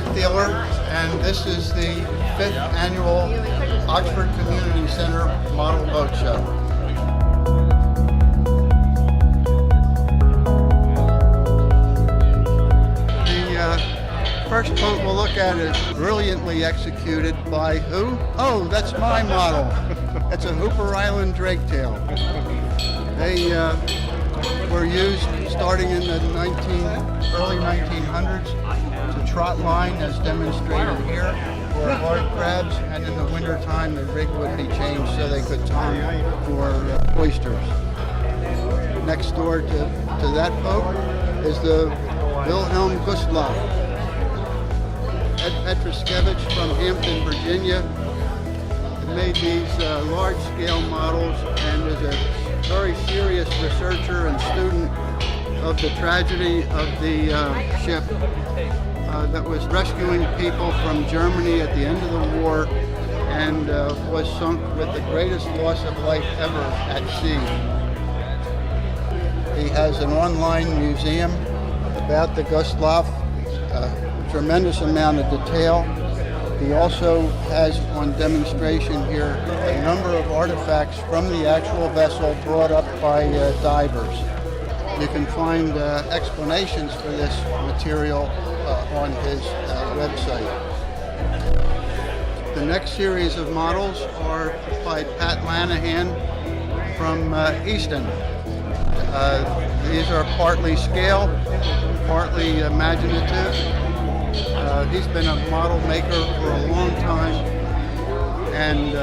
Ed Thieler, and this is the 5th annual Oxford Community Center Model Boat Show. The first boat we'll look at is brilliantly executed by who? Oh, that's my model. It's a Hooper Island Draketail. They were used starting in the early 1900s to trot line as demonstrated here for hard crabs, and in the wintertime the rig would be changed so they could tongue for oysters. Next door to that boat is the Wilhelm Gustloff. Ed Petruskevich from Hampton, Virginia, made these large-scale models and is a very serious researcher and student of the tragedy of the ship that was rescuing people from Germany at the end of the war and was sunk with the greatest loss of life ever at sea. He has an online museum about the Gustloff, a tremendous amount of detail. He also has on demonstration here a number of artifacts from the actual vessel brought up by divers. You can find explanations for this material on his website. The next series of models are by Pat Lanahan from Easton. These are partly scale, partly imaginative. He's been a model maker for a long time, and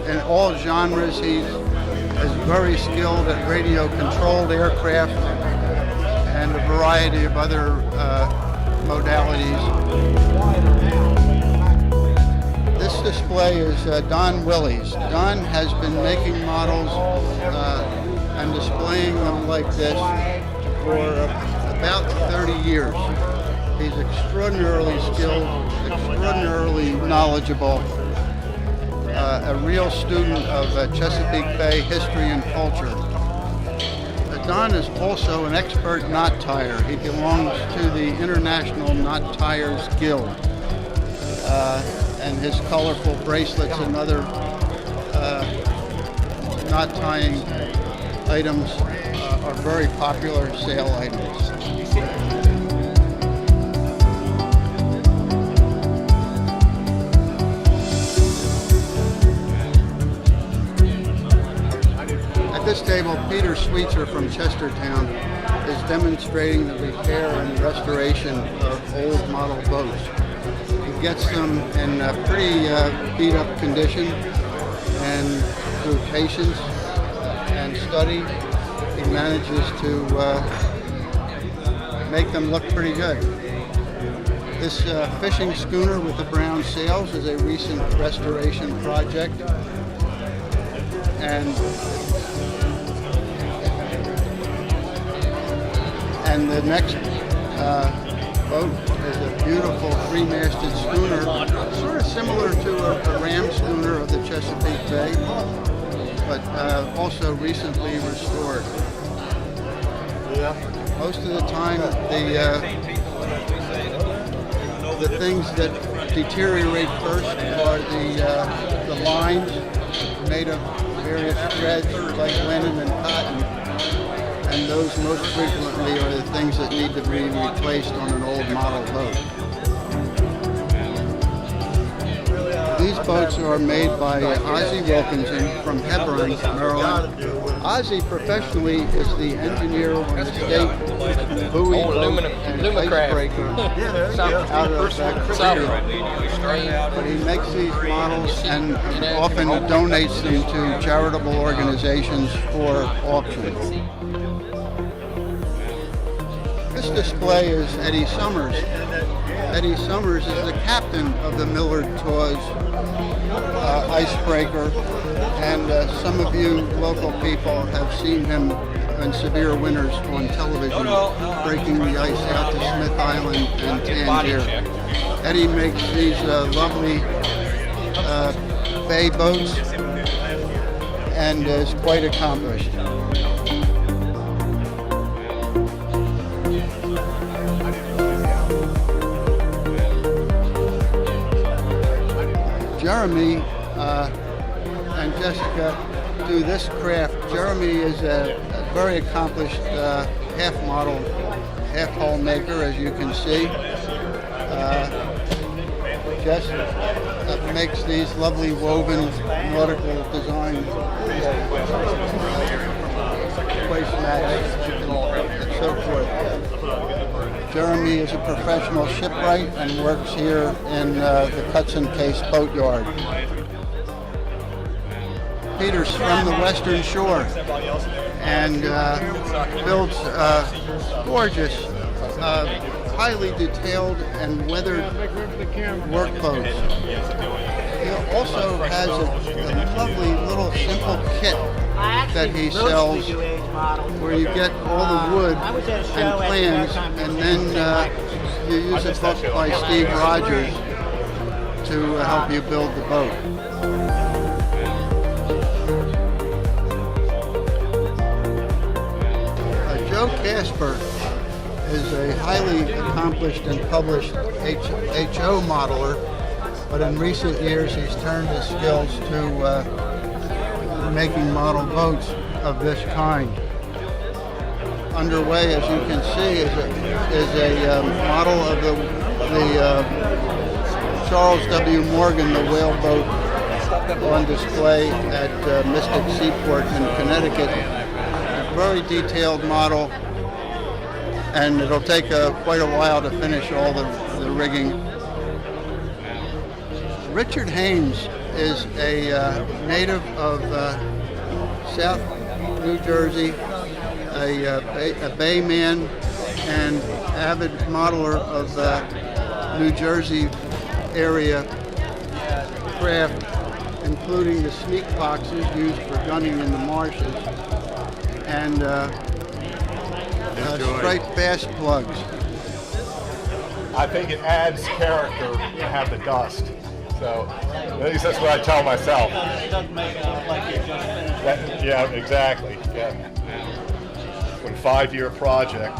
in all genres he is very skilled at radio-controlled aircraft and a variety of other modalities. This display is Don Willys. Don has been making models and displaying them like this for about 30 years. He's extraordinarily skilled, extraordinarily knowledgeable, a real student of Chesapeake Bay history and culture. Don is also an expert knot tyer. He belongs to the International Knot Tyers Guild. And his colorful bracelets and other knot tying items are very popular sale items. At this table, Peter Sweetser from Chestertown is demonstrating the repair and restoration of old model boats. He gets them in a pretty beat up condition, and through patience and study, he manages to make them look pretty good. This fishing schooner with the brown sails is a recent restoration project, and the next boat is a beautiful three-masted schooner, sort of similar to a ram schooner of the Chesapeake Bay, but also recently restored. Most of the time, the things that deteriorate first are the lines made of various threads like linen and cotton. And those most frequently are the things that need to be replaced on an old model boat. These boats are made by Ozzie Wilkinson from Hebron, Maryland. Ozzie professionally is the engineer on the state buoy boat and icebreaker out of Korea. But he makes these models and often donates them to charitable organizations for auction. This display is Eddie Summers. Eddie Summers is the captain of the Millard Taws icebreaker, and some of you local people have seen him in severe winters on television, breaking the ice out to Smith Island and Tangier. Eddie makes these lovely bay boats and is quite accomplished. Jeremy and Jessica do this craft. Jeremy is a very accomplished half model, half hole maker, as you can see. Jess makes these lovely woven nautical design placemats and so forth. Jeremy is a professional shipwright and works here in the Cutson Case Boatyard. Peter's from the Western Shore and builds gorgeous, highly detailed and weathered workboats. He also has a lovely little simple kit that he sells where you get all the wood and plans, and then you use a book by Steve Rogers to help you build the boat. Joe Casper is a highly accomplished and published HO modeler, but in recent years he's turned his skills to making model boats of this kind. Underway, as you can see, is a model of the Charles W. Morgan, the whale boat, on display at Mystic Seaport in Connecticut. A very detailed model, and it'll take quite a while to finish all the rigging. Richard Haynes is a native of South New Jersey, a bay man and avid modeler of New Jersey area craft, including the sneak boxes used for gunning in the marshes and striped bass plugs. I think it adds character to have the dust. So at least that's what I tell myself. It doesn't make it look like you just finished. Yeah, exactly. Yeah. When 5-year project,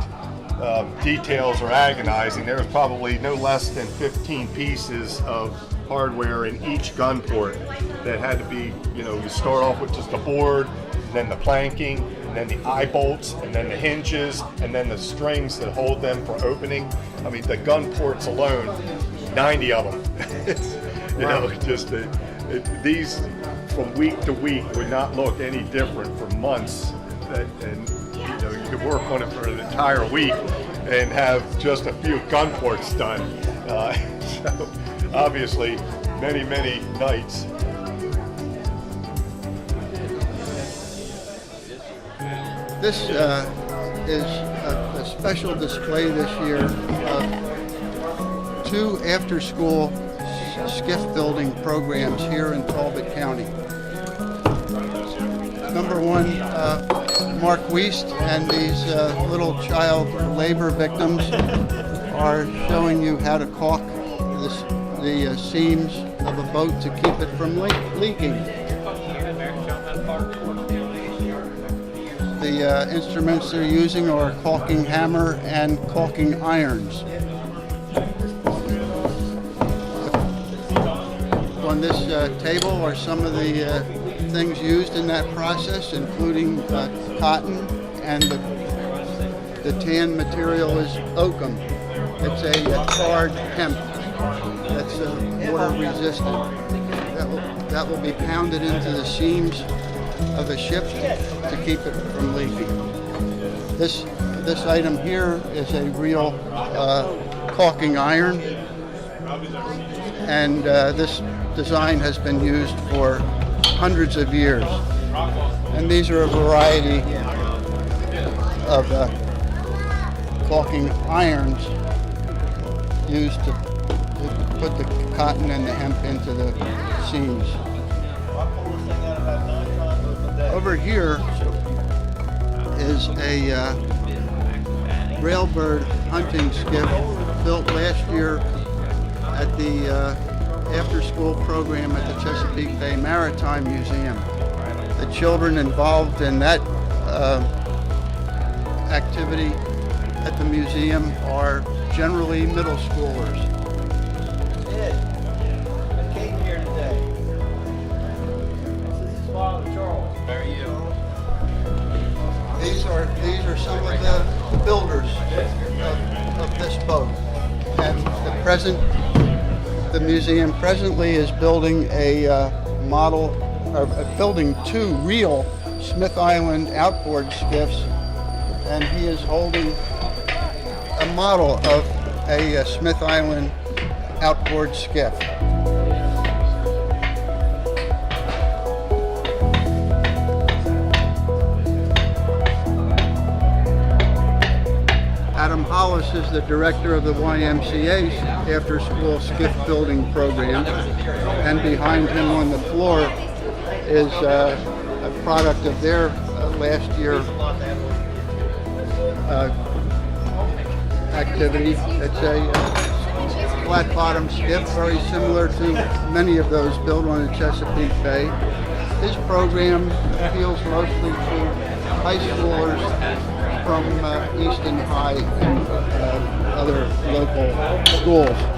details are agonizing. There was probably no less than 15 pieces of hardware in each gun port that had to be, you start off with just the board, then the planking, and then the eye bolts, and then the hinges, and then the strings that hold them for opening. I mean, the gun ports alone, 90 of them. These from week to week would not look any different for months. And you could work on it for an entire week and have just a few gun ports done. So obviously, many nights. This is a special display this year of 2 after-school skiff building programs here in Talbot County. Number one, Mark Wiest and these little child labor victims are showing you how to caulk the seams of a boat to keep it from leaking. The instruments they're using are a caulking hammer and caulking irons. On this table are some of the things used in that process, including cotton, and the tan material is oakum. It's a tarred hemp that's water resistant. That will be pounded into the seams of the ship to keep it from leaking. This item here is a real caulking iron, and this design has been used for hundreds of years. And these are a variety of caulking irons used to put the cotton and the hemp into the seams. Over here is a railbird hunting skiff built last year at the after-school program at the Chesapeake Bay Maritime Museum. The children involved in that activity at the museum are generally middle schoolers. Kate here today. The museum presently is building a model, building 2 real Smith Island outboard skiffs, and he is holding a model of a Smith Island outboard skiff. Adam Hollis is the director of the YMCA's after-school skiff building program, and behind him on the floor is a product of their last year activity. It's a flat-bottom skiff, very similar to many of those built on the Chesapeake Bay. His program appeals mostly to high schoolers from Easton High and other local schools.